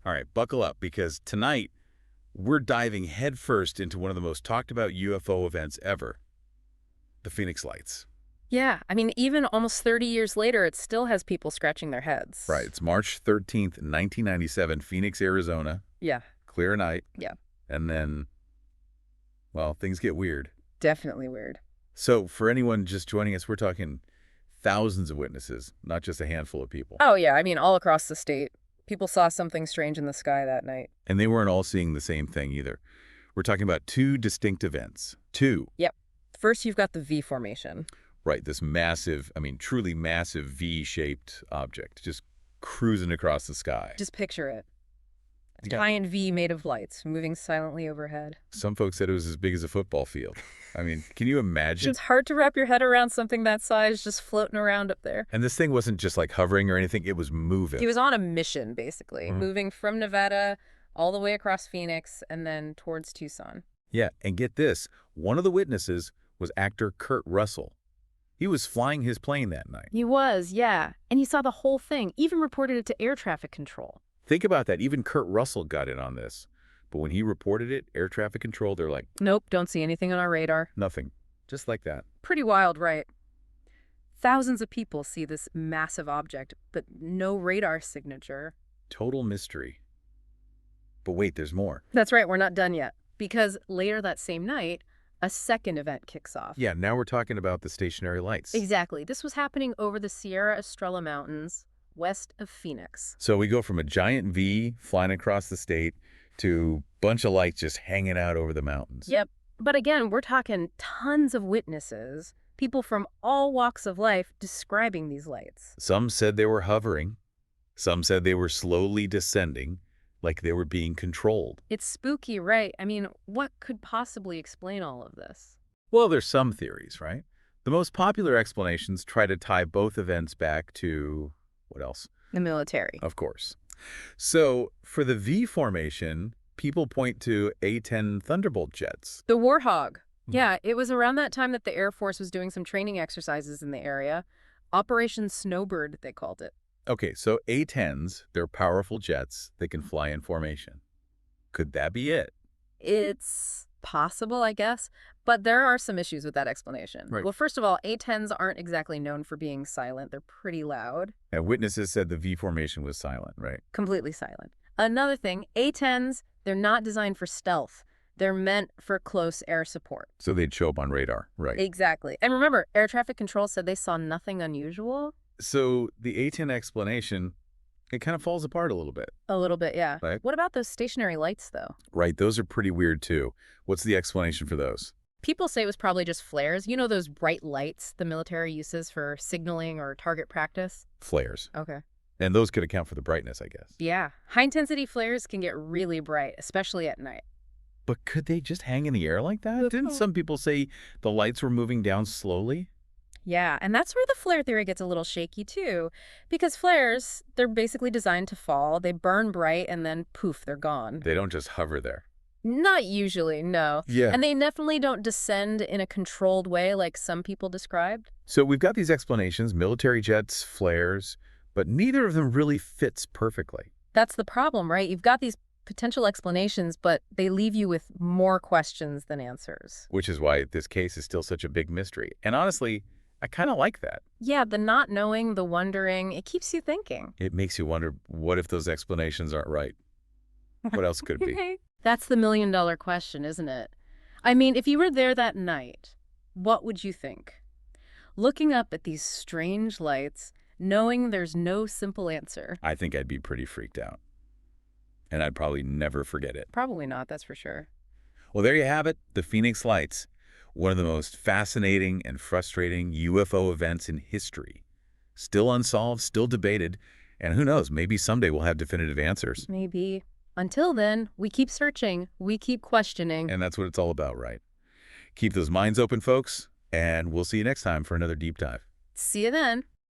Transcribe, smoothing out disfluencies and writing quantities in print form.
All right, buckle up, because tonight we're diving headfirst into one of the most talked about UFO events ever, the Phoenix Lights. Yeah, I mean, even almost 30 years later, it still has people scratching their Right, heads. it's March 13th, 1997, Phoenix, Arizona, Yeah, clear night, yeah, and then, well, things get weird. definitely weird. So for anyone just joining us, we're talking thousands of witnesses, not just a handful of people. Oh, yeah, I mean, all across the state, people saw something strange in the sky that night. And they weren't all seeing the same thing either. We're talking about two distinct events. Two. Yep. First, you've got the V formation. Right, this massive, I mean, truly massive V-shaped object just cruising across the sky. Just picture it. A Yeah. giant V made of lights, moving silently overhead. Some folks said it was as big as a football field. I mean, can you It's imagine? just hard to wrap your head around something that size just floating around up there. And this thing wasn't just like hovering or anything, it was moving. He was on a mission, basically, moving from Nevada all the way across Phoenix and then towards Tucson. Yeah, and get this, one of the witnesses was actor Kurt Russell. He was flying his plane that night. He was, yeah. And he saw the whole thing, even reported it to air traffic control. Think about that, even Kurt Russell got in on this. But when he reported it, air traffic control, they're like, Nope, don't see anything on our radar. nothing. Just like that. Pretty wild, right? Thousands of people see this massive object, but no radar signature. Total mystery. But wait, there's more. That's right, we're not done yet. Because later that same night, a second event kicks off. Yeah, now we're talking about the stationary lights. Exactly. This was happening over the Sierra Estrella Mountains, west of Phoenix. So we go from a giant V flying across the state to a bunch of lights just hanging out over the mountains. Yep. But again, we're talking tons of witnesses, people from all walks of life describing these lights. Some said they were hovering. Some said they were slowly descending, like they were being controlled. It's spooky, right? I mean, what could possibly explain all of this? Well, there's some theories, right? The most popular explanations try to tie both events back to, what else? The military. Of course. So for the V formation, people point to A-10 Thunderbolt jets. The Warthog. Yeah, it was around that time that the Air Force was doing some training exercises in the area. Operation Snowbird, they called it. Okay, so A-10s, they're powerful jets that can fly in formation. Could that be it? It's possible, I guess, but there are some issues with that explanation. Right. Well, first of all, A-10s aren't exactly known for being silent. They're pretty loud. And witnesses said the V formation was silent, right? Completely silent. Another thing, A-10s, they're not designed for stealth. They're meant for close air support. So they'd show up on radar, right? Exactly. And remember, air traffic control said they saw nothing unusual. So the A-10 explanation, it kind of falls apart a little bit, A little bit, yeah. right? What about those stationary lights, though? Right, those are pretty weird too. What's the explanation for those? People say it was probably just flares. You know those bright lights the military uses for signaling or target practice? Flares. Okay. And those could account for the brightness, I guess. Yeah. High-intensity flares can get really bright, especially at night. But could they just hang in the air like that? Didn't some people say the lights were moving down slowly? Yeah, and that's where the flare theory gets a little shaky, too. Because flares, they're basically designed to fall. They burn bright, and then poof, they're gone. They don't just hover there. Not usually, no. Yeah. And they definitely don't descend in a controlled way like some people described. So we've got these explanations, military jets, flares, but neither of them really fits perfectly. That's the problem, right? You've got these potential explanations, but they leave you with more questions than answers. Which is why this case is still such a big mystery. And honestly, I kind of like that. Yeah, the not knowing, the wondering, it keeps you thinking. It makes you wonder, what if those explanations aren't right? What else could it be? That's the million-dollar question, isn't it? I mean, if you were there that night, what would you think? Looking up at these strange lights, knowing there's no simple answer. I think I'd be pretty freaked out. And I'd probably never forget it. Probably not, that's for sure. Well, there you have it, the Phoenix Lights, one of the most fascinating and frustrating UFO events in history. Still unsolved, still debated, and who knows, maybe someday we'll have definitive answers. Maybe. Until then, we keep searching, we keep questioning. And that's what it's all about, right? Keep those minds open, folks, and we'll see you next time for another deep dive. See you then.